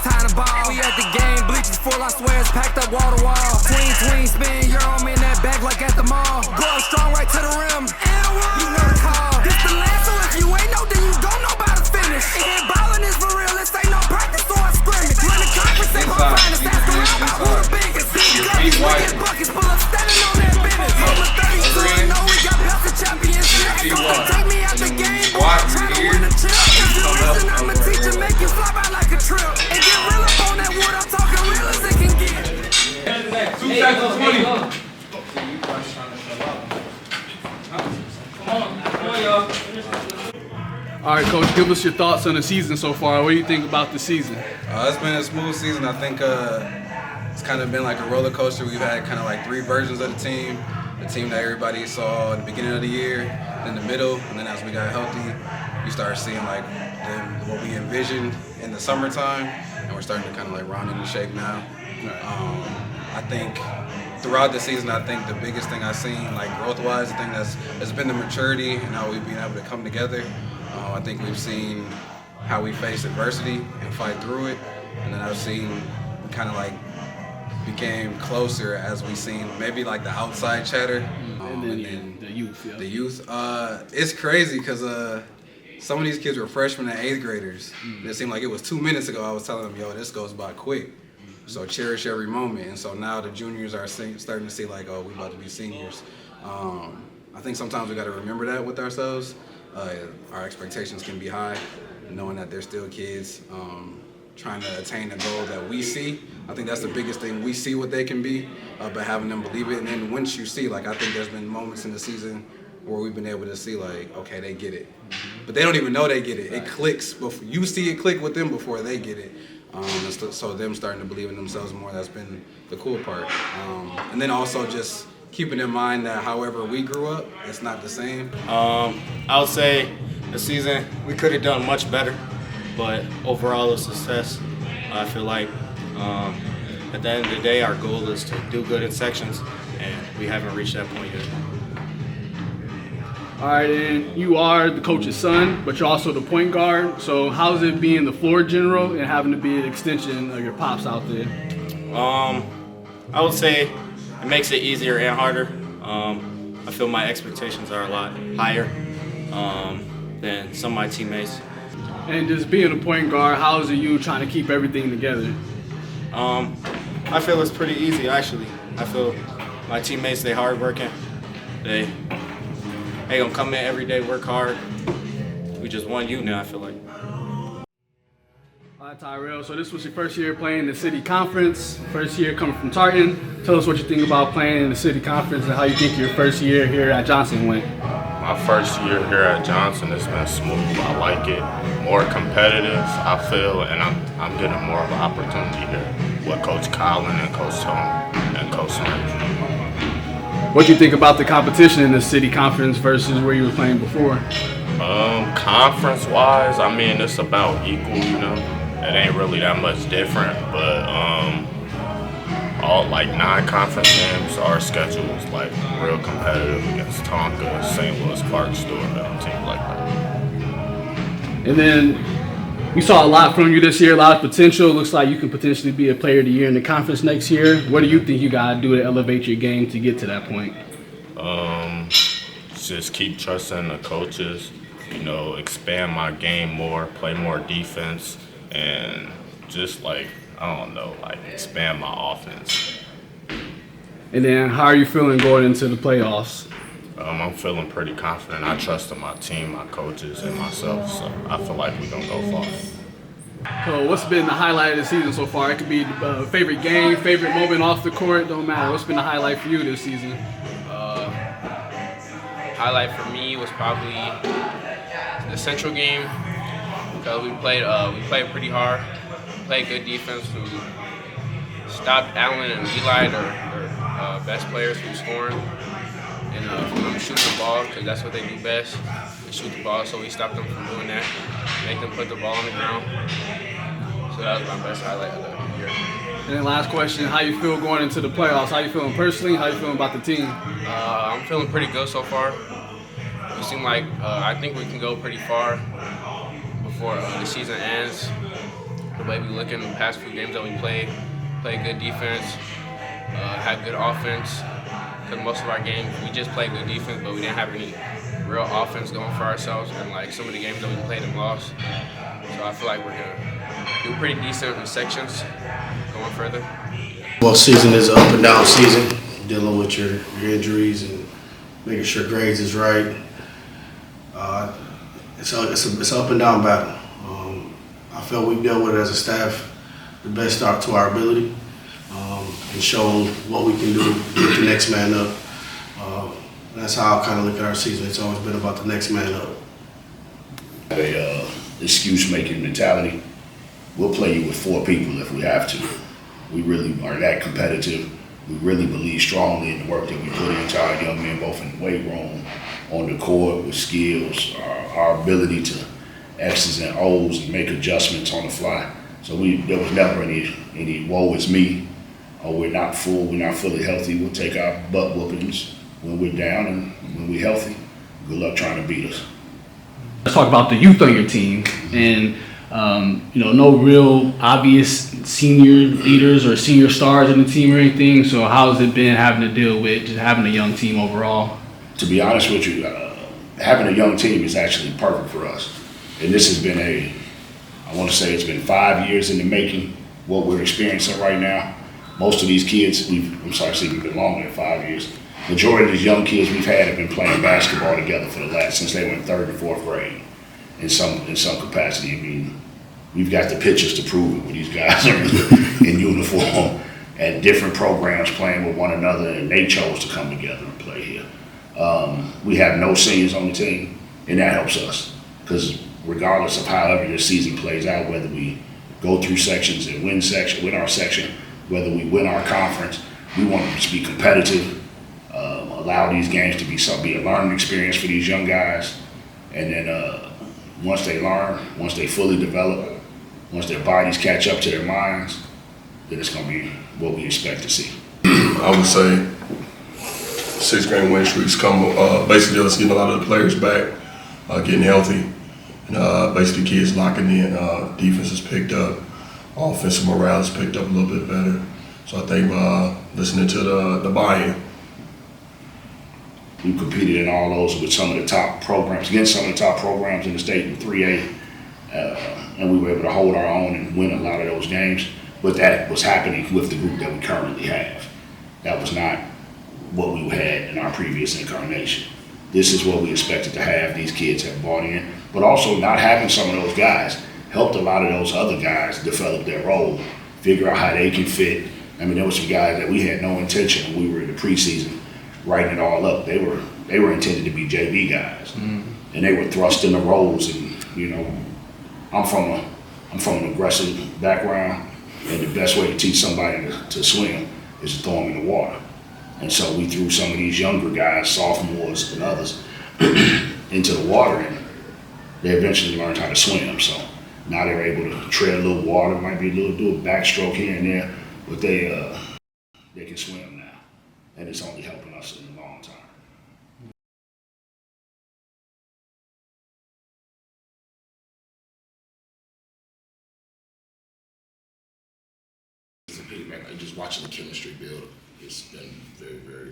time to ball. We at the game, bleachers full, I swear it's packed up wall to wall. Tween, spin, you're on me in that bag like at the mall. Go up strong right to the rim, and you know the call. This the last, so if you ain't know, then you don't know about the finish. And ballin' is for real, this ain't no practice or a scrimmage. Run the conference, they gon' find us, ask around about who the biggest. Big gummies, we get buckets, pull up standing on that business. Over 32 and know we got belts and championships. Don't take me out the game, boy, I'm trying to win a chip. If you listen, I'ma teach you, make you fly by like a trip. And get real up on that wood, I'm talking real as it can get. 2 seconds, 20. Come on, y'all. All right, Coach, give us your thoughts on the season so far. What do you think about the season? It's been a smooth season. I think it's kind of been like a roller coaster. We've had kind of like 3 versions of the team. The team that everybody saw in the beginning of the year, then the middle, and then as we got healthy, you start seeing like what we envisioned in the summertime, and we're starting to kind of like round into shape now. I think throughout the season, I think the biggest thing I've seen, like growth-wise, the thing has been the maturity and how we've been able to come together. I think we've seen how we face adversity and fight through it, and then I've seen kind of like became closer as we seen maybe like the outside chatter. And then the youth. Yeah. The youth. It's crazy because some of these kids were freshmen and 8th graders. It seemed like it was 2 minutes ago I was telling them, yo, this goes by quick. So cherish every moment. And so now the juniors are starting to see like, oh, we about to be seniors. I think sometimes we got to remember that with ourselves. Our expectations can be high, knowing that they're still kids. Trying to attain the goal that we see. I think that's the biggest thing. We see what they can be, but having them believe it. And then once you see, like I think there's been moments in the season where we've been able to see like, okay, they get it. But they don't even know they get it. It clicks before you see it click with them before they get it. So them starting to believe in themselves more, that's been the cool part. And then also just keeping in mind that however we grew up, it's not the same. I would say the season, we could have done much better. But overall, a success. I feel like at the end of the day, our goal is to do good in sections, and we haven't reached that point yet. All right, and you are the coach's son, but you're also the point guard. So how's it being the floor general and having to be an extension of your pops out there? I would say it makes it easier and harder. I feel my expectations are a lot higher than some of my teammates. And just being a point guard, how is it you trying to keep everything together? I feel it's pretty easy, actually. I feel my teammates, they hardworking. They gonna come in every day, work hard. We just one unit, I feel like. All right, Tyrell, so this was your first year playing the city conference, first year coming from Tartan. Tell us what you think about playing in the city conference and how you think your first year here at Johnson went. My first year here at Johnson has been smooth. I like it. More competitive, I feel, and I'm getting more of an opportunity here with Coach Collin and Coach Tone and Coach Smith. What do you think about the competition in the city conference versus where you were playing before? Conference-wise, I mean, it's about equal, you know. It ain't really that much different, but all like non-conference games, our schedule is like real competitive against Tonka, St. Louis Park, Steubenville, teams like that. And then we saw a lot from you this year, a lot of potential. Looks like you can potentially be a player of the year in the conference next year. What do you think you gotta do to elevate your game to get to that point? Just keep trusting the coaches, you know, expand my game more, play more defense, and just like, I don't know, like expand my offense. And then how are you feeling going into the playoffs? I'm feeling pretty confident. I trust in my team, my coaches, and myself, so I feel like we're going to go far. So what's been the highlight of the season so far? It could be favorite game, favorite moment off the court, don't matter. What's been the highlight for you this season? Highlight for me was probably the Central game because we played pretty hard. We played good defense. We stopped Allen and Eli, their best players from scoring and shooting the ball because that's what they do best. They shoot the ball, so we stopped them from doing that. Make them put the ball on the ground. So that was my best highlight of the year. And then last question, how you feel going into the playoffs? How you feeling personally? How you feeling about the team? I'm feeling pretty good so far. We seem like I think we can go pretty far before the season ends. the way we look in the past few games that we played good defense, had good offense. Because most of our games, we just played good defense, but we didn't have any real offense going for ourselves. And like some of the games that we played and lost. So I feel like we're gonna do pretty decent in sections going further. Well, season is an up and down season, dealing with your injuries and making sure grades is right. It's an up and down battle. I felt we've dealt with it as a staff the best start to our ability, and shown what we can do to get the next man up. That's how I kind of look at our season. It's always been about the next man up. A excuse-making mentality. We'll play you with 4 people if we have to. We really are that competitive. We really believe strongly in the work that we put into our young men, both in the weight room, on the court, with skills, our ability to X's and O's and make adjustments on the fly. So there was never any woe is me, or we're not fully healthy. We'll take our butt whoopings when we're down, and when we're healthy, good luck trying to beat us. Let's talk about the youth on your team, and no real obvious senior leaders or senior stars in the team or anything. So how has it been having to deal with just having a young team overall? To be honest with you, having a young team is actually perfect for us. And this has been I want to say it's been 5 years in the making, what we're experiencing right now. Most of these kids, we've been longer than 5 years. Majority of these young kids we've had have been playing basketball together since they were in 3rd and 4th grade in some capacity. I mean, we've got the pictures to prove it, where these guys are in uniform at different programs playing with one another, and they chose to come together and play here. We have no seniors on the team, and that helps us, because regardless of however this season plays out, whether we go through sections and win our section, whether we win our conference, we want to be competitive, allow these games to be a learning experience for these young guys, and then once they learn, once they fully develop, once their bodies catch up to their minds, then it's going to be what we expect to see. I would say 6-game win streaks come basically us getting a lot of the players back, getting healthy, and basically kids locking in. Defense has picked up, offensive morale has picked up a little bit better. So I think listening to the buy-in. We competed in all those with some of the top programs, against some of the top programs in the state in 3A, and we were able to hold our own and win a lot of those games. But that was happening with the group that we currently have. That was not what we had in our previous incarnation. This is what we expected to have. These kids have bought in, but also not having some of those guys helped a lot of those other guys develop their role, figure out how they can fit. I mean, there were some guys that we had no intention when we were in the preseason writing it all up. They were intended to be JV guys, and they were thrust into roles. And I'm from an aggressive background, and the best way to teach somebody to swim is to throw them in the water. And so we threw some of these younger guys, sophomores and others, into the water, and they eventually learned how to swim. So now they're able to tread a little water, might be do a backstroke here and there, but they can swim now, and it's only helping us in the long term. Just watching the chemistry build, it's been very, very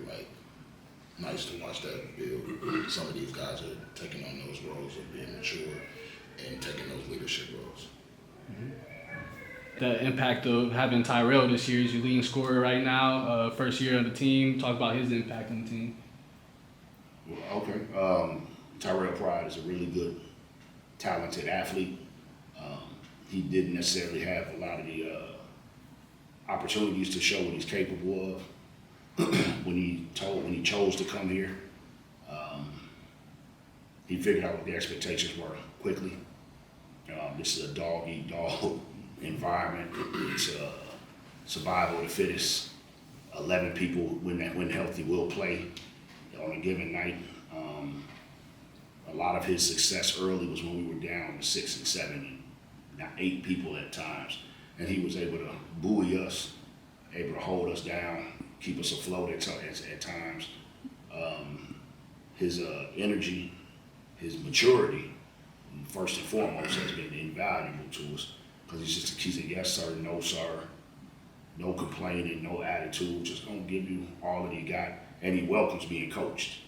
nice to watch that build. Some of these guys are taking on those roles of being mature and taking those leadership roles. The impact of having Tyrell this year is your leading scorer right now, first year on the team. Talk about his impact on the team. Well, okay. Tyrell Pride is a really good, talented athlete. He didn't necessarily have a lot of the opportunities to show what he's capable of when he chose to come here. He figured out what the expectations were quickly. This is a dog-eat-dog environment. It's survival of the fittest. 11 people, when healthy, will play on a given night. A lot of his success early was when we were down to 6 and 7, now 8 people at times. And he was able to buoy us, able to hold us down, keep us afloat at times. His energy, his maturity, first and foremost, has been invaluable to us, because he's a yes sir, no sir, no complaining, no attitude, just gonna give you all that he got, and he welcomes being coached,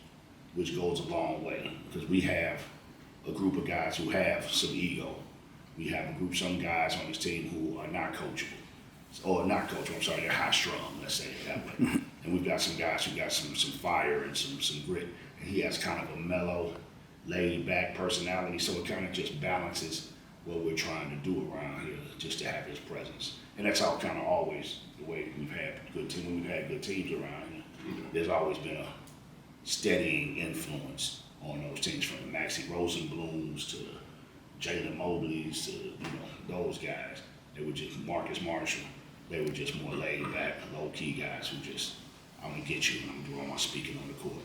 which goes a long way, because we have a group of guys who have some ego. We have some guys on this team who are not coachable, or not coachable, I'm sorry, they're high strung, let's say it that way. And we've got some guys who got some fire and some grit, and he has kind of a mellow, laid back personality, so it kind of just balances what we're trying to do around here, just to have his presence. And that's all kind of always the way we've had good teams. When we've had good teams around here, there's always been a steadying influence on those teams, from the Maxie Rosenblums to Jalen Mobleys to those guys. They were just Marcus Marshall. They were just more laid back, low key guys who just, I'm gonna get you and I'm gonna do all my speaking on the court.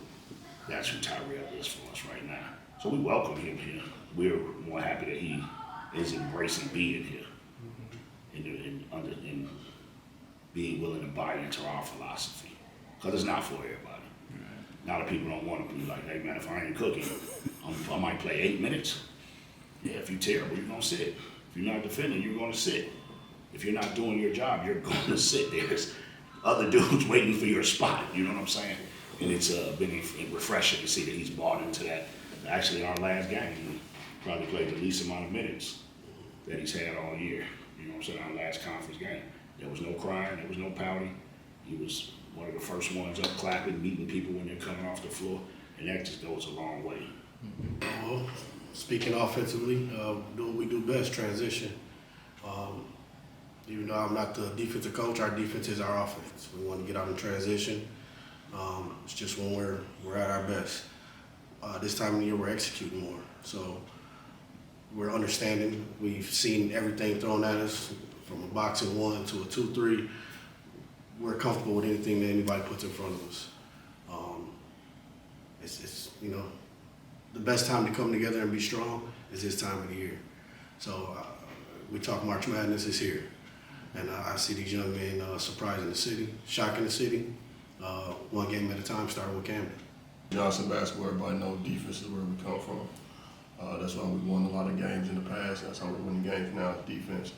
That's who Tyrell is for us right now. So we welcome him here. We're more happy that he is embracing being here and being willing to buy into our philosophy. Because it's not for everybody. A lot of people don't want to be like, hey man, if I ain't cooking, I might play 8 minutes. Yeah, if you're terrible, you're gonna sit. If you're not defending, you're gonna sit. If you're not doing your job, you're gonna sit. There's other dudes waiting for your spot, you know what I'm saying? And it's been refreshing to see that he's bought into that. Actually, our last game, he probably played the least amount of minutes that he's had all year. You know what I'm saying? Our last conference game. There was no crying, there was no pouting. He was one of the first ones up clapping, meeting people when they're coming off the floor, and that just goes a long way. Well, speaking offensively, do what we do best, transition. Even though I'm not the defensive coach, our defense is our offense. We want to get out in transition. It's just when we're at our best. This time of the year, we're executing more. So we're understanding. We've seen everything thrown at us, from a boxing 1 to a 2-3. We're comfortable with anything that anybody puts in front of us. It's the best time to come together and be strong is this time of the year. So we talk March Madness is here. And I see these young men surprising the city, shocking the city, one game at a time, starting with Camden. Johnson basketball, everybody knows defense is where we come from. That's why we won a lot of games in the past. That's how we're winning games now, is defense.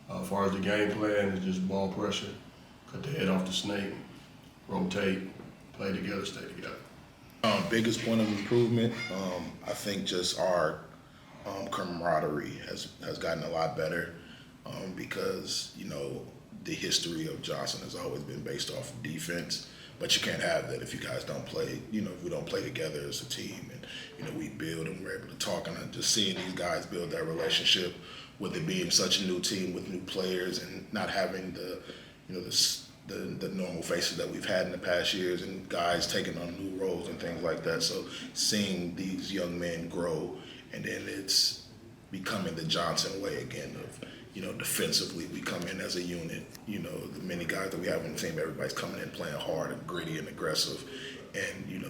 As far as the game plan, it's just ball pressure, cut the head off the snake, rotate, play together, stay together. Biggest point of improvement, I think just our camaraderie has gotten a lot better, because the history of Johnson has always been based off of defense, but you can't have that if you guys don't play. If we don't play together as a team, and we build and we're able to talk, and just seeing these guys build that relationship, with it being such a new team with new players and not having the normal faces that we've had in the past years, and guys taking on new roles and things like that. So seeing these young men grow, and then it's becoming the Johnson way again of, defensively we come in as a unit. The many guys that we have on the team, everybody's coming in playing hard and gritty and aggressive, and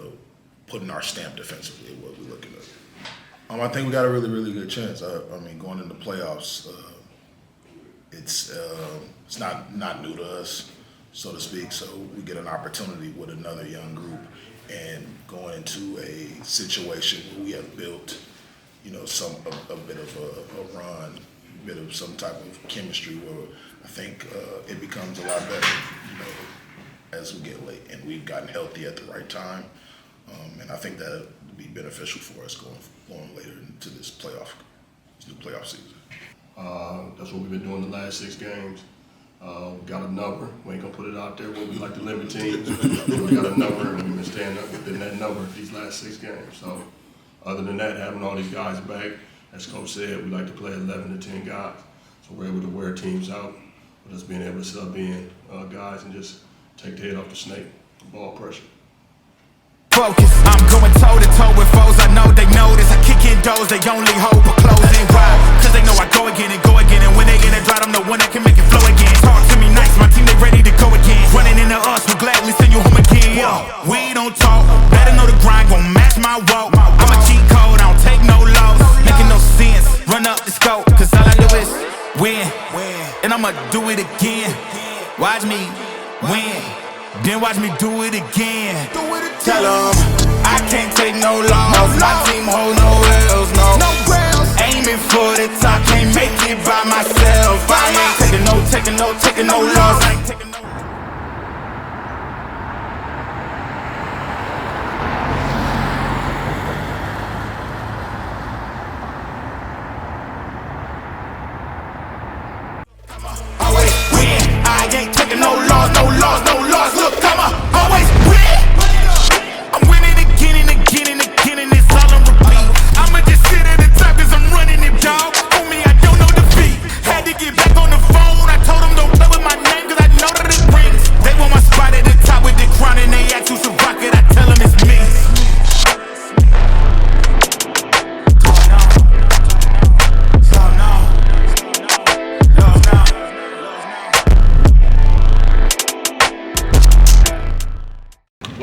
putting our stamp defensively at what we're looking at. I think we got a really, really good chance. Going into playoffs, it's not new to us, so to speak. So we get an opportunity with another young group and going into a situation where we have built, a bit of a run, a bit of some type of chemistry where I think it becomes a lot better, as we get late, and we've gotten healthy at the right time, and I think that would be beneficial for us going later into this new playoff season. That's what we've been doing the last 6 games. We got a number. We ain't gonna put it out there when we like to limit teams. We got a number, and we've been staying up within that number these last 6 games. So, other than that, having all these guys back, as Coach said, we like to play 11 to 10 guys. So we're able to wear teams out, with us being able to sub in guys and just take the head off the snake, ball pressure. Focus, I'm going toe to toe with foes. I know they notice. I kick in doors, they only hope for closing. Why? Cause they know I go again. And when they in a drought, I'm the one that can make it flow again. Talk to me nice, my team, they ready to go again. Running into us, we'll gladly send you home again. We don't talk, better know the grind, gon' match my walk. I'm a cheat code, I don't take no loss. Making no sense, run up the scope. Cause all I do is win, and I'ma do it again. Watch me win, then watch me do it again. Tell them I can't take no loss. My team hold no L's, no. Aiming for the top, can't make it by myself.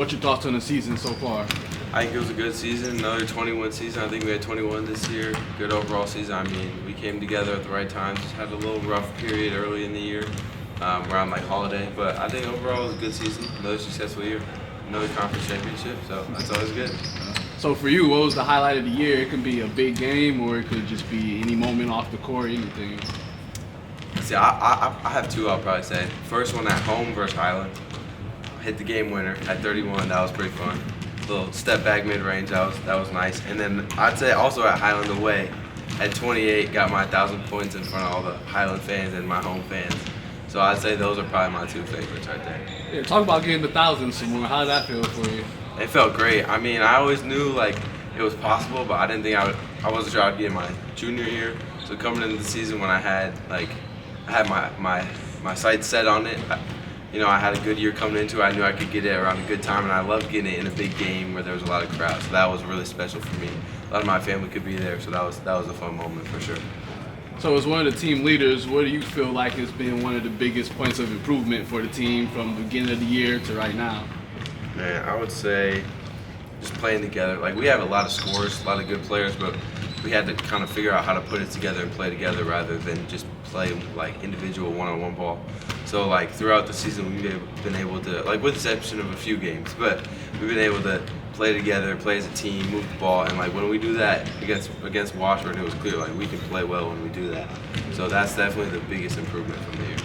what's your thoughts on the season so far? I think it was a good season, another 21 season. I think we had 21 this year. Good overall season. I mean, we came together at the right time. Just had a little rough period early in the year around like holiday. But I think overall it was a good season, another successful year, another conference championship. So that's always good. So for you, what was the highlight of the year? It can be a big game or it could just be any moment off the court, anything. See, I have two I'll probably say. First one at home versus Highland. Hit the game winner at 31. That was pretty fun. Little step back mid range. That was nice. And then I'd say also at Highland away at 28, got my 1,000 points in front of all the Highland fans and my home fans. So I'd say those are probably my two favorites right there. Yeah, talk about getting the 1,000 some more. How did that feel for you? It felt great. I mean, I always knew like it was possible, but I didn't think I wasn't sure I'd get my junior year. So coming into the season when I had my sights set on it. I had a good year coming into it. I knew I could get it around a good time, and I loved getting it in a big game where there was a lot of crowds. So that was really special for me. A lot of my family could be there, so that was a fun moment for sure. So as one of the team leaders, what do you feel like has been one of the biggest points of improvement for the team from the beginning of the year to right now? Man, I would say just playing together. Like, we have a lot of scorers, a lot of good players, but we had to kind of figure out how to put it together and play together rather than just play like individual one-on-one ball. So like throughout the season, we've been able to, like with the exception of a few games, but we've been able to play together, play as a team, move the ball, and like when we do that against Washburn, it was clear like we can play well when we do that. So that's definitely the biggest improvement from the year.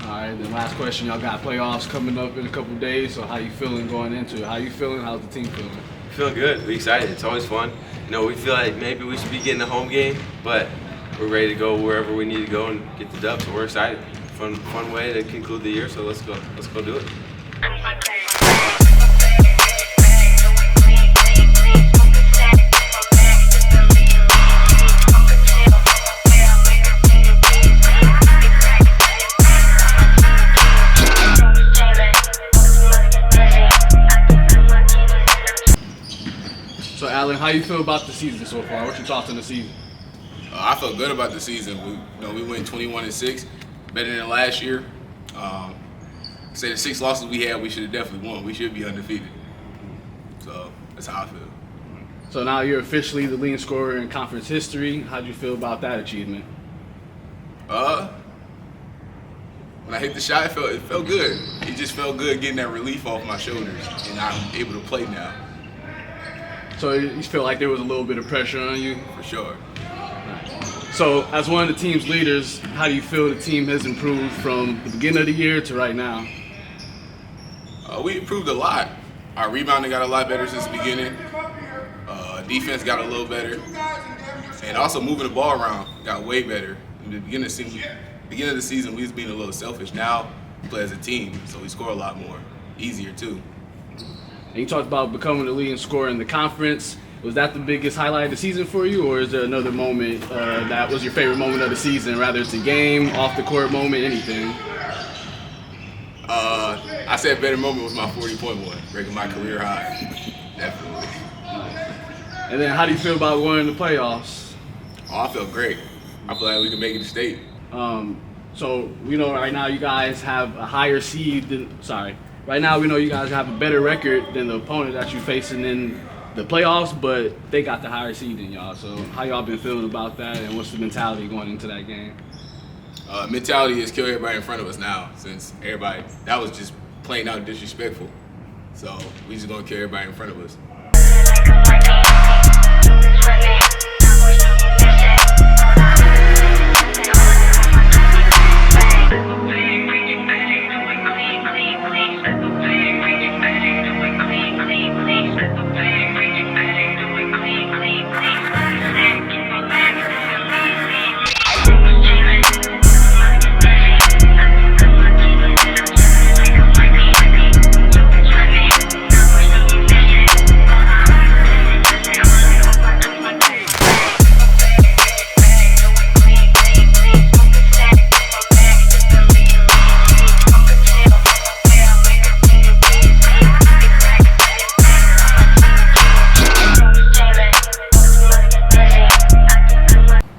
All right, then last question. Y'all got playoffs coming up in a couple days, so how you feeling going into it? How you feeling? How's the team feeling? Feeling good. We're excited. It's always fun. We feel like maybe we should be getting a home game, but we're ready to go wherever we need to go and get the dub. So we're excited. Fun way to conclude the year. So let's go do it. So Alan, how you feel about the season so far? What's your thoughts on the season? I feel good about the season. We went 21-6, better than last year. Say the 6 losses we had, we should have definitely won. We should be undefeated. So that's how I feel. So now you're officially the leading scorer in conference history. How'd you feel about that achievement? When I hit the shot, it felt good. It just felt good getting that relief off my shoulders, and I'm able to play now. So you feel like there was a little bit of pressure on you? For sure. So as one of the team's leaders, how do you feel the team has improved from the beginning of the year to right now? We improved a lot. Our rebounding got a lot better since the beginning. Defense got a little better. And also moving the ball around got way better. In the beginning of the season, we was being a little selfish. Now we play as a team, so we score a lot more. Easier too. And you talked about becoming the leading scorer in the conference. Was that the biggest highlight of the season for you, or is there another moment that was your favorite moment of the season, rather it's a game, off the court moment, anything? I said better moment was my 40-point one, breaking my career high. Definitely. And then how do you feel about winning the playoffs? Oh, I feel great. I feel like we can make it to state. So we know right now you guys have a higher seed right now we know you guys have a better record than the opponent that you're facing in the playoffs, but they got the higher seed than y'all. So how y'all been feeling about that, and what's the mentality going into that game? Mentality is kill everybody in front of us now, since everybody, that was just plain out disrespectful. So we just gonna kill everybody in front of us.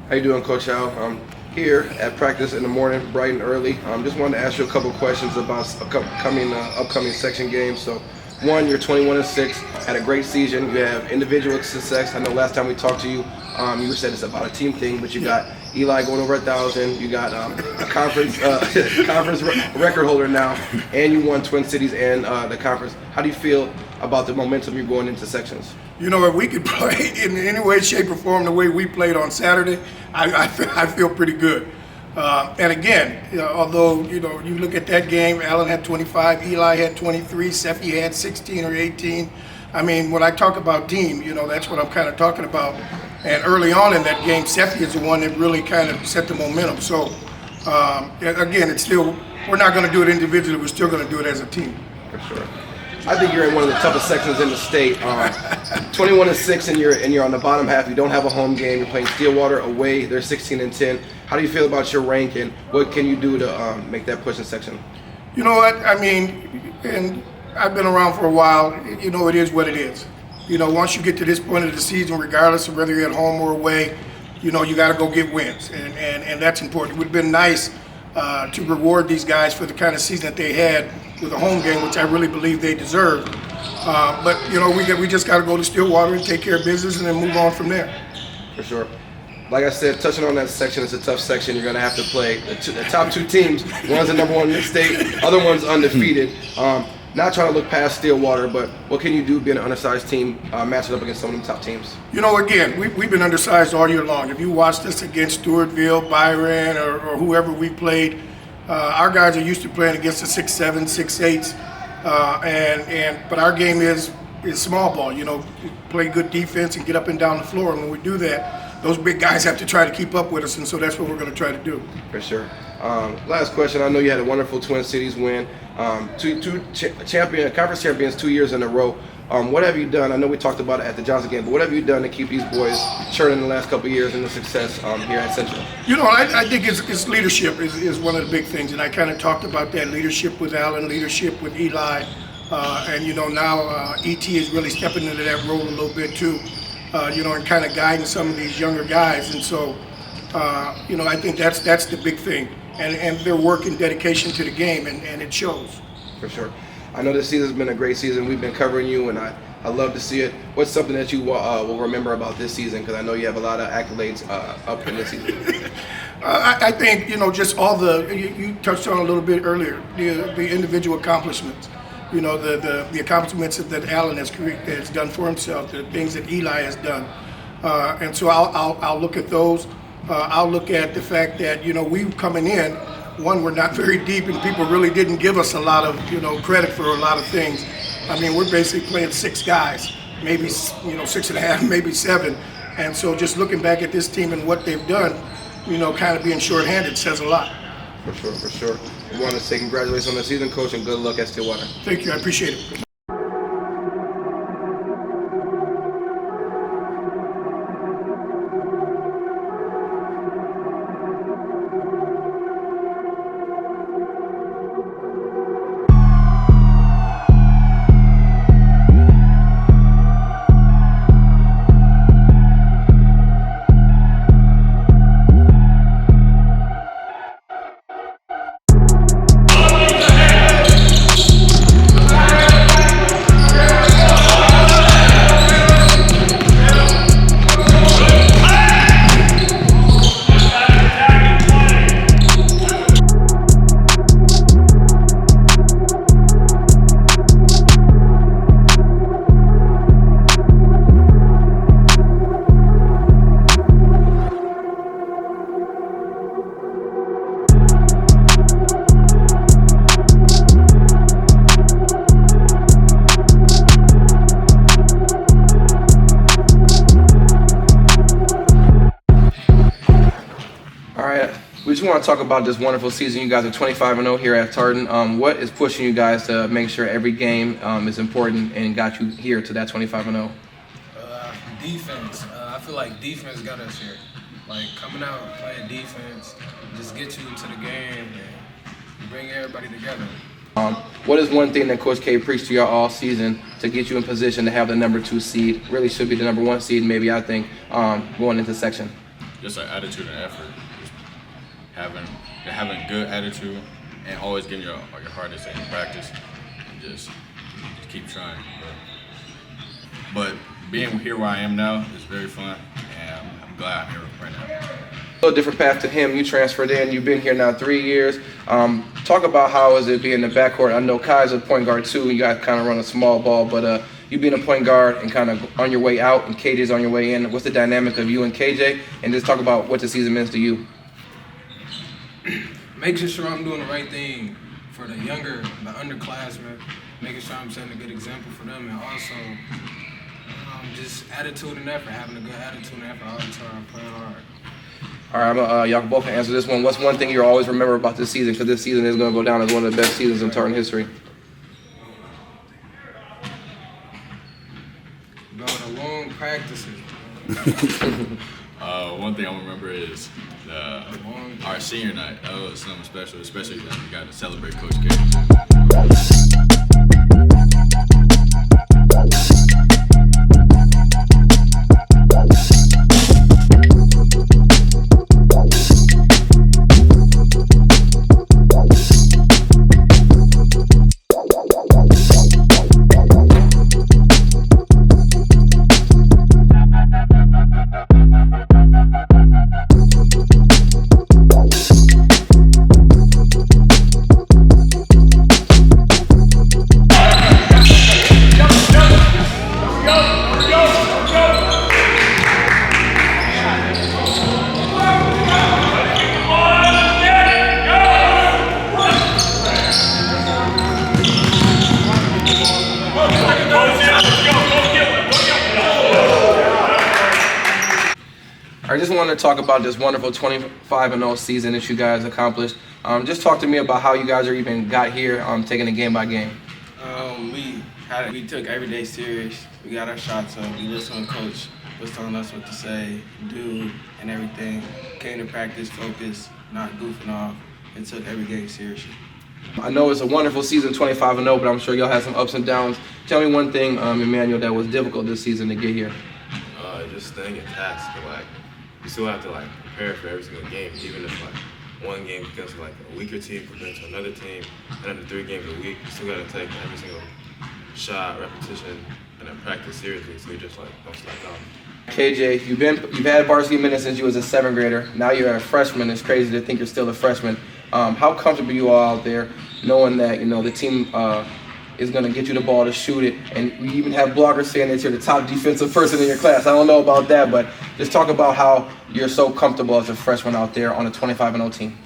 How you doing, Coach Al? I'm here at practice in the morning, bright and early. Just wanted to ask you a couple questions about upcoming section games. So, One, you're 21-6, had a great season. You have individual success. I know last time we talked to you, you said it's about a team thing, but you got Eli going over 1,000. You got a conference record holder now, and you won Twin Cities and the conference. How do you feel about the momentum you're going into sections? You know, if we could play in any way, shape, or form the way we played on Saturday, I feel pretty good. And again, although, you look at that game, Allen had 25, Eli had 23, Seffi had 16 or 18. I mean, when I talk about team, that's what I'm kind of talking about. And early on in that game, Seffi is the one that really kind of set the momentum. So, again, we're not going to do it individually. We're still going to do it as a team. For sure. I think you're in one of the toughest sections in the state. 21-6, and you're on the bottom half. You don't have a home game. You're playing Stillwater away. They're 16-10. How do you feel about your rank, and what can you do to make that push in section? You know what? I mean, and I've been around for a while. It is what it is. Once you get to this point of the season, regardless of whether you're at home or away, you got to go get wins, and that's important. It would have been nice to reward these guys for the kind of season that they had with a home game, which I really believe they deserved. But we just got to go to Stillwater and take care of business, and then move on from there. For sure. Like I said, touching on that section, it's a tough section. You're going to have to play the top two teams. One's the number one in the state, other one's undefeated. Not trying to look past Stillwater, but what can you do being an undersized team, matching up against some of the top teams? Again, we've been undersized all year long. If you watched us against Stewartville, Byron, or whoever we played, our guys are used to playing against the 6'7", 6'8", but our game is small ball. Play good defense and get up and down the floor. And when we do that, those big guys have to try to keep up with us, and so that's what we're going to try to do. For sure. Last question. I know you had a wonderful Twin Cities win, two conference champions 2 years in a row. What have you done? I know we talked about it at the Johnson game, but what have you done to keep these boys churning the last couple of years into success here at Central? I think it's leadership is one of the big things, and I kind of talked about that leadership with Allen, leadership with Eli, and now ET is really stepping into that role a little bit too, and kind of guiding some of these younger guys, and so I think that's the big thing, and their work and dedication to the game, and it shows. For sure. I know this season's been a great season. We've been covering you, and I love to see it. What's something that you will remember about this season? Because I know you have a lot of accolades up in this season. I think, just all you touched on a little bit earlier, the individual accomplishments. The accomplishments that Allen has done for himself, the things that Eli has done. And so I'll look at those. I'll look at the fact that, we coming in, one, we're not very deep, and people really didn't give us a lot of, credit for a lot of things. I mean, we're basically playing 6 guys, maybe, 6.5, maybe 7. And so just looking back at this team and what they've done, kind of being shorthanded says a lot. For sure. We want to say congratulations on the season, Coach, and good luck at Stillwater. Thank you. I appreciate it. We just want to talk about this wonderful season. You guys are 25-0 here at Tartan. What is pushing you guys to make sure every game is important and got you here to that 25-0? Defense. I feel like defense got us here. Like coming out and playing defense, just get you to the game and bring everybody together. What is one thing that Coach K preached to y'all all season to get you in position to have the number 2 seed? Really should be the number 1 seed, maybe, I think, going into section. Just an attitude and effort. Having good attitude and always giving your hardest in practice. And just keep trying. But being here where I am now is very fun, and I'm glad I'm here right now. A little different path to him. You transferred in. You've been here now 3 years. Talk about how is it being in the backcourt. I know Kai's a point guard too. You guys kind of run a small ball, but you being a point guard and kind of on your way out, and KJ's on your way in. What's the dynamic of you and KJ? And just talk about what the season means to you. Making sure I'm doing the right thing for the underclassmen, making sure I'm setting a good example for them, and also just attitude and effort, having a good attitude and effort all the time, playing hard. All right, y'all can both answer this one. What's one thing you always remember about this season? Because this season is going to go down as one of the best seasons in Tartan history. Bro, the long practices. One thing I remember is our senior night. That was something special, especially when we got to celebrate Coach K. I just wanted to talk about this wonderful 25-0 season that you guys accomplished. Just talk to me about how you guys are even got here, taking it game by game. We took every day serious. We got our shots up. We listened to Coach was telling us what to say, do, and everything. Came to practice, focused, not goofing off, and took every game seriously. I know it's a wonderful season, 25-0, but I'm sure y'all had some ups and downs. Tell me one thing, Emmanuel, that was difficult this season to get here. Just staying in task. You still have to prepare for every single game, even if one game against a weaker team compared to another team, and then the 3 games a week, you still got to take every single shot, repetition, and then practice seriously, so you just don't slack off. KJ, you've had varsity minutes since you was a 7th grader. Now you're a freshman. It's crazy to think you're still a freshman. How comfortable you are out there, knowing that the team is going to get you the ball to shoot it, and you even have bloggers saying that you're the top defensive person in your class. I don't know about that, but just talk about how you're so comfortable as a freshman out there on a 25-0 team.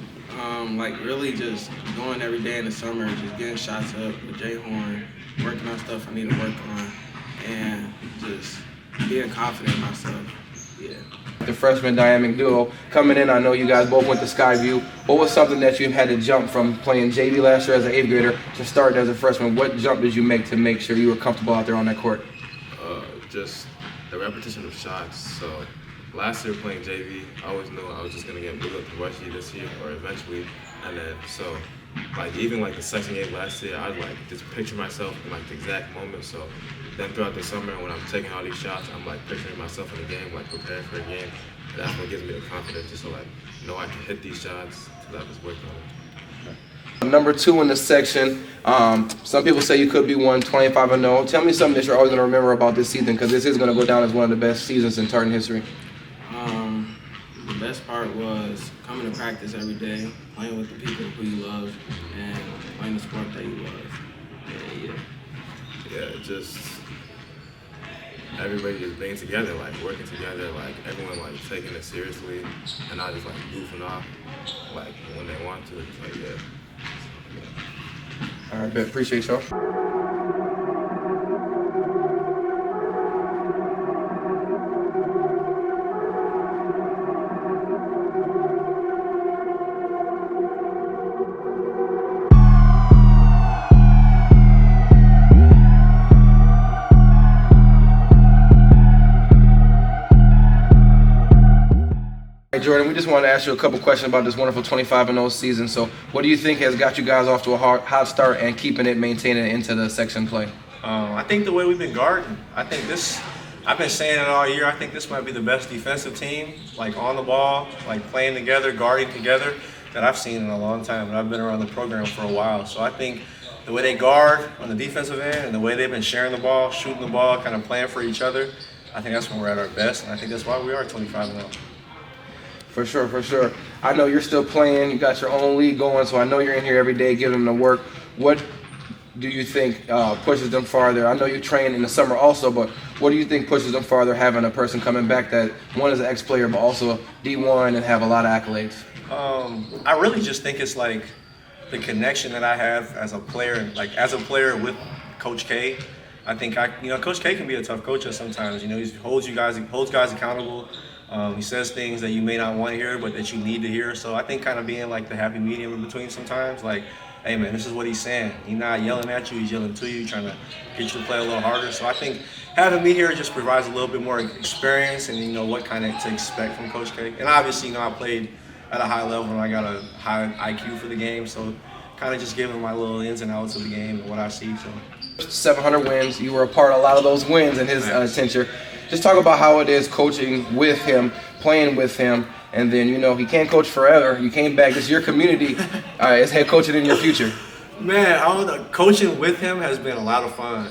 Really just going every day in the summer, just getting shots up with Jay Horn, working on stuff I need to work on, and just being confident in myself. Yeah. The freshman dynamic duo coming in, I know you guys both went to Skyview. What was something that you had to jump from playing JV last year as an 8th grader to start as a freshman? What jump did you make to make sure you were comfortable out there on that court? Just the repetition of shots. So last year playing JV, I always knew I was just gonna get moved up to varsity this year or eventually, and then even the section game last year, I'd just picture myself in the exact moment. So then throughout the summer, when I'm taking all these shots, I'm picturing myself in the game, preparing for a game. And that's what gives me the confidence, just to know I can hit these shots because I just worked on it. Number 2 in the section. Some people say you could be 25-0. Tell me something that you're always going to remember about this season, because this is going to go down as one of the best seasons in Tartan history. The best part was coming to practice every day, playing with the people who you love, and playing the sport that you love. Yeah, just everybody just being together, working together, everyone taking it seriously, and not just goofing off, when they want to. Yeah. All right, bet. Appreciate y'all. Jordan, we just wanted to ask you a couple questions about this wonderful 25-0 season. So what do you think has got you guys off to a hot start and keeping it, maintaining it into the section play? I think the way we've been guarding. I've been saying it all year, I think this might be the best defensive team, on the ball, playing together, guarding together, that I've seen in a long time. And I've been around the program for a while. So I think the way they guard on the defensive end and the way they've been sharing the ball, shooting the ball, kind of playing for each other, I think that's when we're at our best, and I think that's why we are 25-0. For sure, for sure. I know you're still playing. You got your own league going, so I know you're in here every day giving them the work. What do you think pushes them farther? I know you train in the summer also, but what do you think pushes them farther having a person coming back that, one is an ex-player, but also D1 and have a lot of accolades? I really just think it's like the connection that I have as a player, with Coach K. I think Coach K can be a tough coach sometimes. He holds guys accountable. He says things that you may not want to hear, but that you need to hear. So I think kind of being like the happy medium in between sometimes, like, hey man, this is what he's saying. He's not yelling at you, he's yelling to you, trying to get you to play a little harder. So I think having me here just provides a little bit more experience and what kind of to expect from Coach K. And obviously, I played at a high level and I got a high IQ for the game. So kind of just giving my little ins and outs of the game and what I see. So 700 wins. You were a part of a lot of those wins in his tenure. Just talk about how it is coaching with him, playing with him, and then he can't coach forever. You came back. This is your community. As head coaching in your future. Man, coaching with him has been a lot of fun.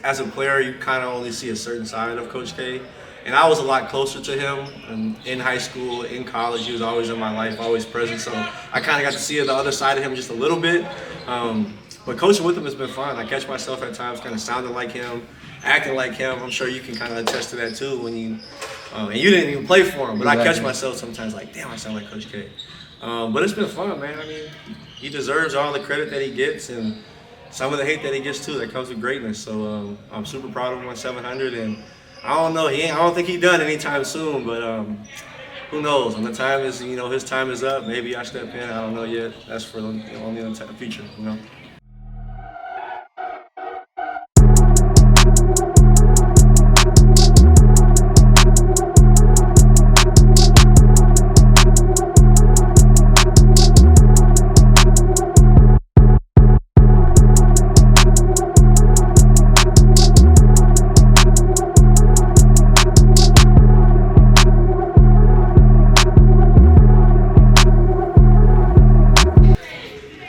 As a player, you kind of only see a certain side of Coach K, and I was a lot closer to him in high school, in college. He was always in my life, always present. So I kind of got to see the other side of him just a little bit. But coaching with him has been fun. I catch myself at times kind of sounding like him, acting like him. I'm sure you can kind of attest to that too when you, and you didn't even play for him, but exactly. I catch myself sometimes like, damn, I sound like Coach K. But it's been fun, man. I mean, he deserves all the credit that he gets and some of the hate that he gets too that comes with greatness. So I'm super proud of him on 700, and I don't know, I don't think he's done anytime soon, but who knows? When the time is, his time is up, maybe I step in. I don't know yet. That's for only in the future,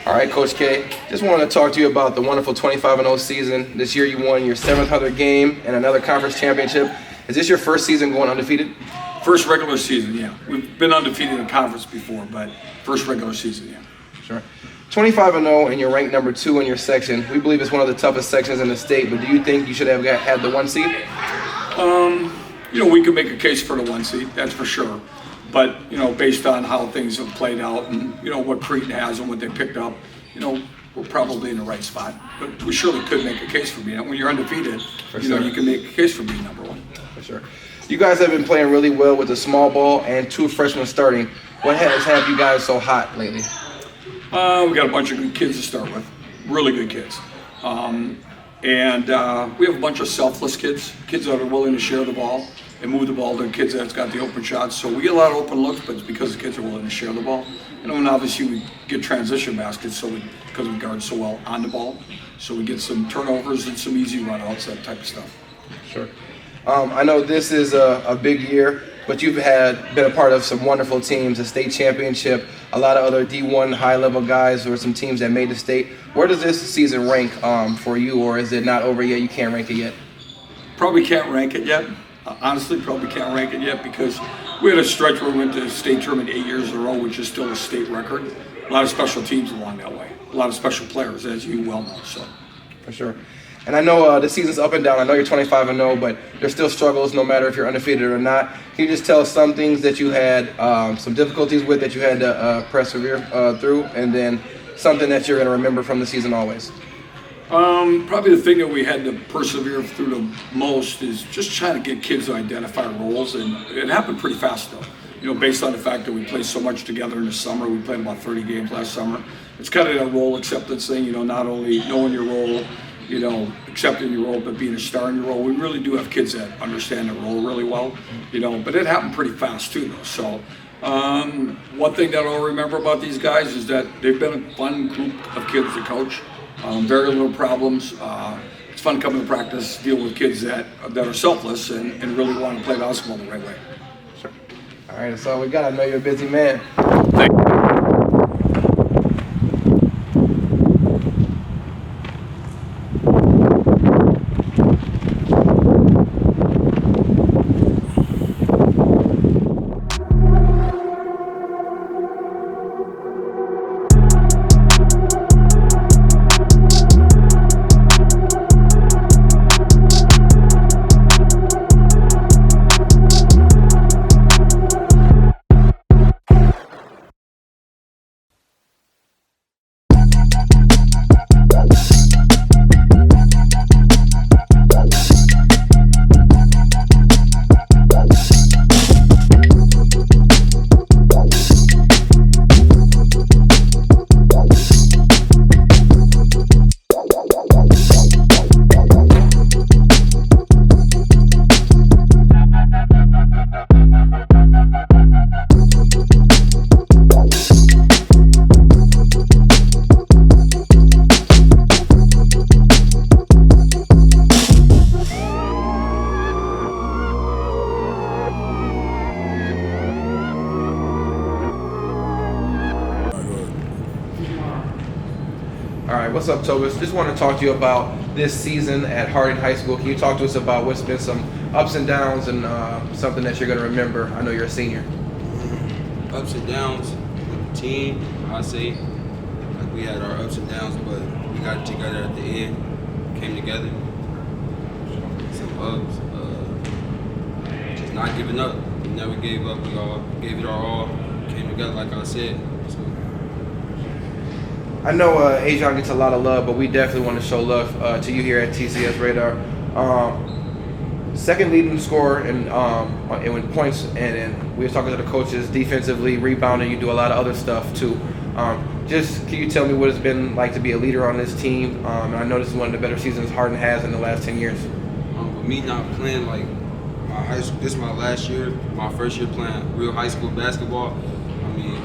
All right, Coach K, just wanted to talk to you about the wonderful 25-0 season. This year you won your 700th game and another conference championship. Is this your first season going undefeated? First regular season, yeah. We've been undefeated in conference before, but first regular season, yeah. Sure. 25-0 and you're ranked number 2 in your section. We believe it's one of the toughest sections in the state, but do you think you should have had the 1 seed? We could make a case for the 1 seed, that's for sure. But, based on how things have played out and, what Creighton has and what they picked up, we're probably in the right spot. But we surely could make a case for being, when you're undefeated, you can make a case for being number 1. For sure. You guys have been playing really well with the small ball and 2 freshmen starting. What has had you guys so hot lately? We got a bunch of good kids to start with, really good kids. And we have a bunch of selfless kids that are willing to share the ball and move the ball to kids that's got the open shots. So we get a lot of open looks, but it's because the kids are willing to share the ball. And obviously we get transition baskets because we guard so well on the ball. So we get some turnovers and some easy run-outs, that type of stuff. Sure. I know this is a big year, but you've been a part of some wonderful teams, a state championship, a lot of other D1 high-level guys or some teams that made the state. Where does this season rank for you, or is it not over yet? You can't rank it yet? Probably can't rank it yet. Honestly, probably can't rank it yet because we had a stretch where we went to the state tournament 8 years in a row, which is still a state record. A lot of special teams along that way. A lot of special players, as you well know. So, for sure. And I know the season's up and down. I know you're 25-0, but there's still struggles no matter if you're undefeated or not. Can you just tell us some things that you had some difficulties with that you had to persevere through, and then something that you're going to remember from the season always? Probably the thing that we had to persevere through the most is just trying to get kids to identify roles, and it happened pretty fast though. Based on the fact that we played so much together in the summer. We played about 30 games last summer. It's kind of a role acceptance thing, not only knowing your role, accepting your role, but being a star in your role. We really do have kids that understand their role really well, but it happened pretty fast too though. So one thing that I'll remember about these guys is that they've been a fun group of kids to coach. Very little problems. It's fun coming to practice, deal with kids that are selfless and really want to play basketball the right way. Sure. All right, that's all we got. I know you're a busy man. 。Thank you. right, what's up, Tobis? Just want to talk to you about this season at Harding High School. Can you talk to us about what's been some ups and downs and something that you're going to remember? I know you're a senior. Ups and downs with the team, I say, like we had our ups and downs, but we got together at the end, came together. Some ups, just not giving up. We never gave up. We all gave it our all. Came together, like I said. So. I know Ajon gets a lot of love, but we definitely want to show love to you here at TCS Radar. Second leading scorer in points, and we were talking to the coaches defensively, rebounding. You do a lot of other stuff too. Just can you tell me what it's been like to be a leader on this team? And I know this is one of the better seasons Harding has in the last 10 years. With me not playing like my high school, this is my last year, my first year playing real high school basketball. I mean.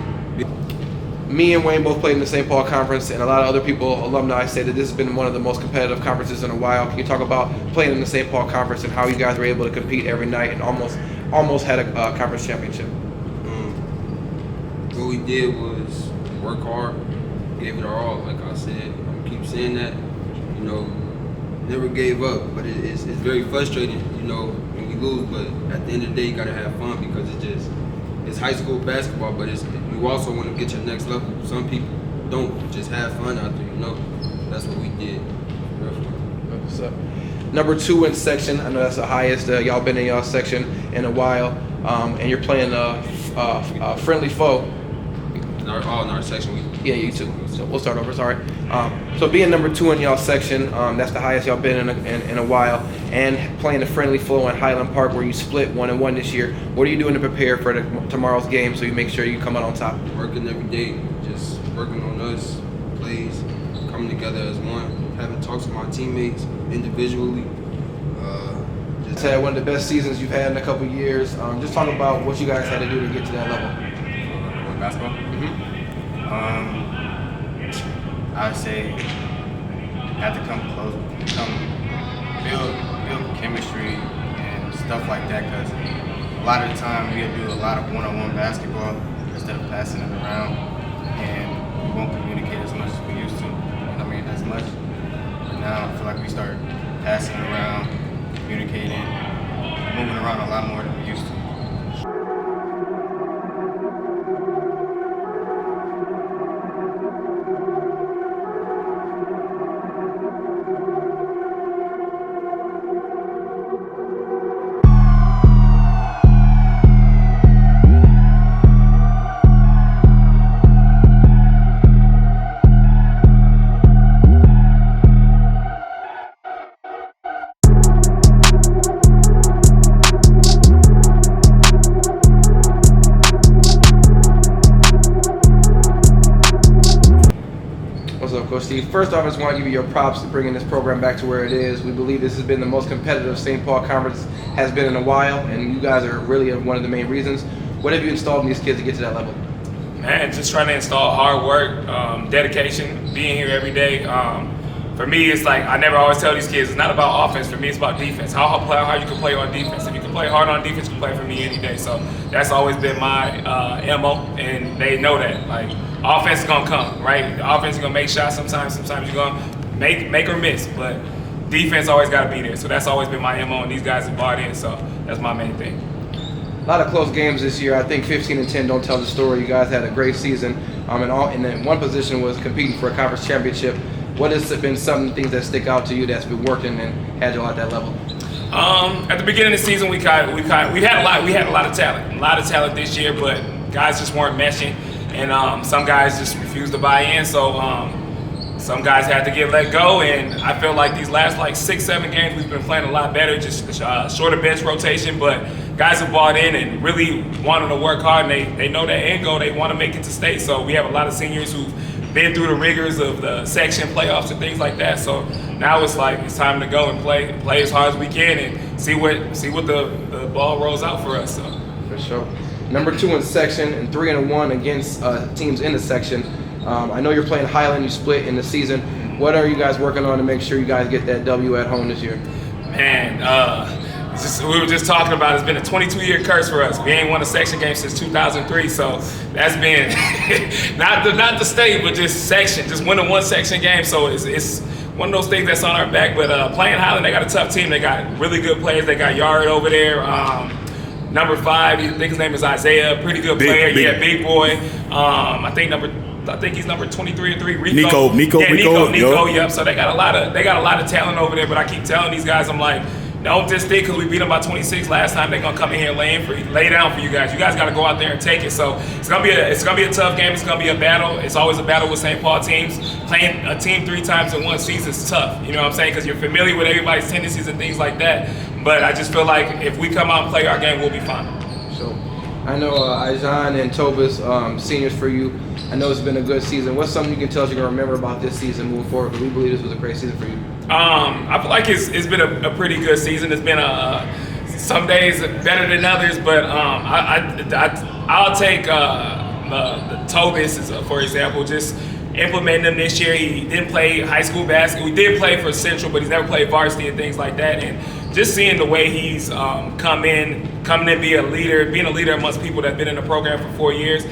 Me and Wayne both played in the St. Paul Conference, and a lot of other people, alumni, say that this has been one of the most competitive conferences in a while. Can you talk about playing in the St. Paul Conference and how you guys were able to compete every night and almost had a conference championship? What we did was work hard, gave it our all. Like I said, I keep saying that. You know, never gave up, but it's very frustrating. You know, when we lose, but at the end of the day, you gotta have fun because it's high school basketball, but you also want to get to the next level. Some people don't just have fun out there, you know. That's what we did. What's up? Number 2 in section. I know that's the highest y'all been in y'all section in a while, and you're playing a friendly foe. In our section. Yeah, you too. So we'll start over. Sorry. So being number 2 in y'all section, that's the highest y'all been in a while, and playing a friendly flow in Highland Park where you split 1-1 this year. What are you doing to prepare for tomorrow's game so you make sure you come out on top? Working every day, just working on us, plays, coming together as one, having talks with my teammates individually. Just had one of the best seasons you've had in a couple years. Just talk about what you guys had to do to get to that level. Basketball? I'd say have to come close, build chemistry and stuff like that, because a lot of the time we do a lot of one-on-one basketball instead of passing it around, and we won't communicate as much as we used to. I mean, as much. But now I feel like we start passing it around, communicating, moving around a lot more than we used to. Coach Steve, first off, I just want to give you your props to bringing this program back to where it is. We believe this has been the most competitive St. Paul Conference has been in a while, and you guys are really one of the main reasons. What have you installed in these kids to get to that level? Man, just trying to install hard work, dedication, being here every day. For me, it's like I never always tell these kids, it's not about offense. For me, it's about defense. How you can play on defense. If you can play hard on defense, you can play for me any day. So that's always been my MO, and they know that. Like, offense is gonna come, right? The offense is gonna make shots sometimes you're gonna make or miss, but defense always gotta be there. So that's always been my MO, and these guys have bought in, so that's my main thing. A lot of close games this year. I think 15-10 don't tell the story. You guys had a great season, and then one position was competing for a conference championship. What has been some things that stick out to you that's been working and had you at that level? At the beginning of the season, we had a lot of talent this year, but guys just weren't meshing, and some guys just refused to buy in. So some guys had to get let go, and I feel like these last 6-7 games we've been playing a lot better. Just shorter bench rotation, but guys have bought in and really wanted to work hard, and they know that end goal. They want to make it to state. So we have a lot of seniors who've been through the rigors of the section playoffs and things like that. So now it's time to go and play as hard as we can and see what the ball rolls out for us. So. For sure. Number 2 in section and 3-1 against teams in the section. I know you're playing Highland. You split in the season. What are you guys working on to make sure you guys get that W at home this year? Man, we were just talking about, it's been a 22-year curse for us. We ain't won a section game since 2003, so that's been not the state, but just section, just winning one section game. So it's one of those things that's on our back. But playing Highland, they got a tough team. They got really good players. They got Yard over there. Number 5, I think his name is Isaiah, pretty good player. Yeah, big boy. I think he's number 23 or 3. Nico. Yep. So they got a lot of talent over there. But I keep telling these guys, I'm like, don't just think because we beat them by 26 last time, they're gonna come in here and lay down for you guys. You guys got to go out there and take it. So it's gonna be a tough game. It's gonna be a battle. It's always a battle with St. Paul teams. Playing a team 3 times in one season is tough. You know what I'm saying? Because you're familiar with everybody's tendencies and things like that. But I just feel like if we come out and play our game, we'll be fine. So I know Ijan and Tobis, seniors for you. I know it's been a good season. What's something you can tell us you're gonna remember about this season moving forward? Because we believe this was a great season for you. I feel like it's been a pretty good season. It's been some days better than others, but I'll take the Tobis for example. Just implementing him this year. He didn't play high school basketball. We did play for Central, but he's never played varsity and things like that. And just seeing the way he's coming in, being a leader amongst people that have been in the program for 4 years.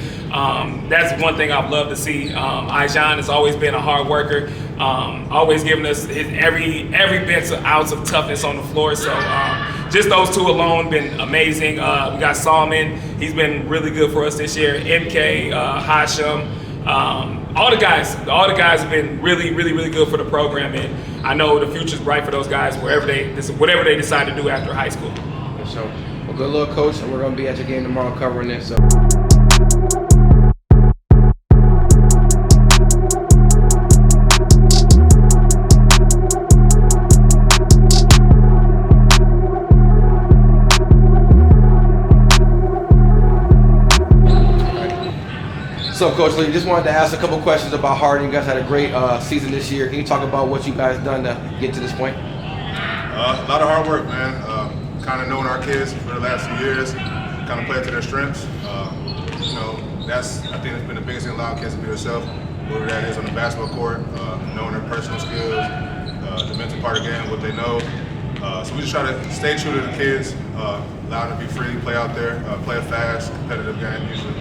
That's one thing I've loved to see. Ijan has always been a hard worker, always giving us every bit of ounce of toughness on the floor. So just those 2 alone been amazing. We got Salman. He's been really good for us this year. MK, Hashim. All the guys have been really good for the program, and I know the future's bright for those guys whatever they decide to do after high school. So, well, good luck, Coach, and we're going to be at your game tomorrow covering this. So. So, Coach Lee, just wanted to ask a couple questions about Harding. You guys had a great season this year. Can you talk about what you guys done to get to this point? A lot of hard work, man. Kind of knowing our kids for the last few years, kind of play to their strengths. I think it's been the biggest thing, allowing kids to be themselves, whether that is on the basketball court, knowing their personal skills, the mental part of the game, what they know. So we just try to stay true to the kids, allow them to be free, play out there, play a fast, competitive game usually.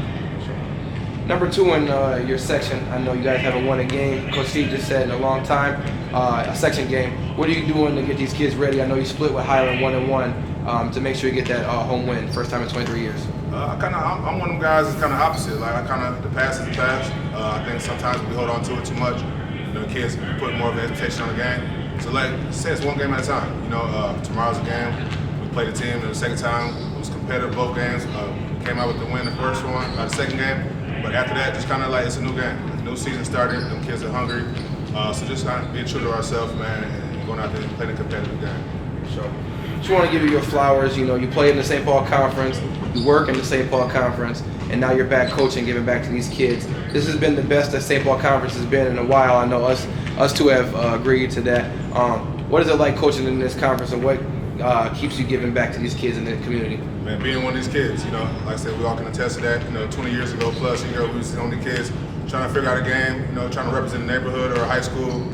Number 2 in your section, I know you guys haven't won a game. Coach Steve just said in a long time, a section game. What are you doing to get these kids ready? I know you split with Highland 1-1 to make sure you get that home win, first time in 23 years. I'm one of them guys that's kind of opposite. Like the past is the past. I think sometimes we hold on to it too much. The kids put more of an expectation on the game. So say it's one game at a time. Tomorrow's a game. We played a team, and the second time it was competitive both games. Came out with the win the first one, the second game. But after that, just kind of like it's a new game. The new season started. Them kids are hungry. So just kind of being true to ourselves, man, and going out there and playing a competitive game. Sure. Just want to give you your flowers. You played in the St. Paul Conference, you work in the St. Paul Conference, and now you're back coaching, giving back to these kids. This has been the best that St. Paul Conference has been in a while. I know us 2 have agreed to that. What is it like coaching in this conference, and what keeps you giving back to these kids in the community? Man, being one of these kids, like I said, we all can attest to that. 20 years ago plus, we was the only kids trying to figure out a game, trying to represent the neighborhood or high school,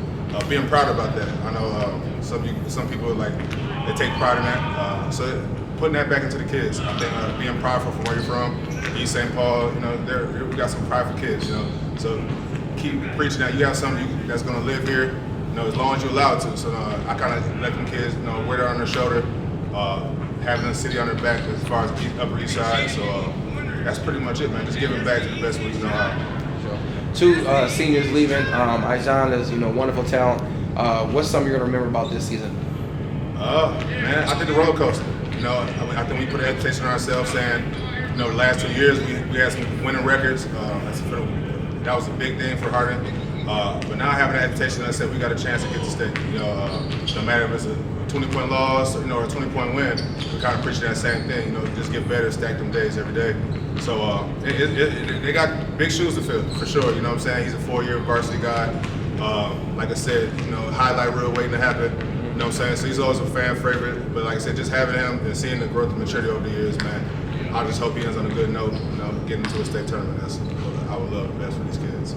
being proud about that. I know some people they take pride in that. So putting that back into the kids, I think being prideful from where you're from, East St. Paul, we got some prideful kids, So keep preaching that you have something that's going to live here, as long as you allow it to. So I kind of let them kids, wear that on their shoulder. Having the city on their back as far as Upper East Side, so that's pretty much it, man. Just giving back to the best way you know how. 2 seniors leaving. Ijan is, wonderful talent. What's something you're gonna remember about this season? Man, I think the roller coaster. I think we put an expectation on ourselves, saying, the last 2 years we had some winning records. That was a big thing for Harding. But now having that expectation, I said we got a chance to get to state. No matter if it's a 20-point loss, or a 20-point win, we're kind of preaching that same thing. Just get better, stack them days every day. So they got big shoes to fill for sure. You know what I'm saying? He's a 4-year varsity guy. Like I said, highlight reel waiting to happen. You know what I'm saying? So he's always a fan favorite. But like I said, just having him and seeing the growth and maturity over the years, man, I just hope he ends on a good note. Getting into a state tournament. That's what I would love the best for these kids.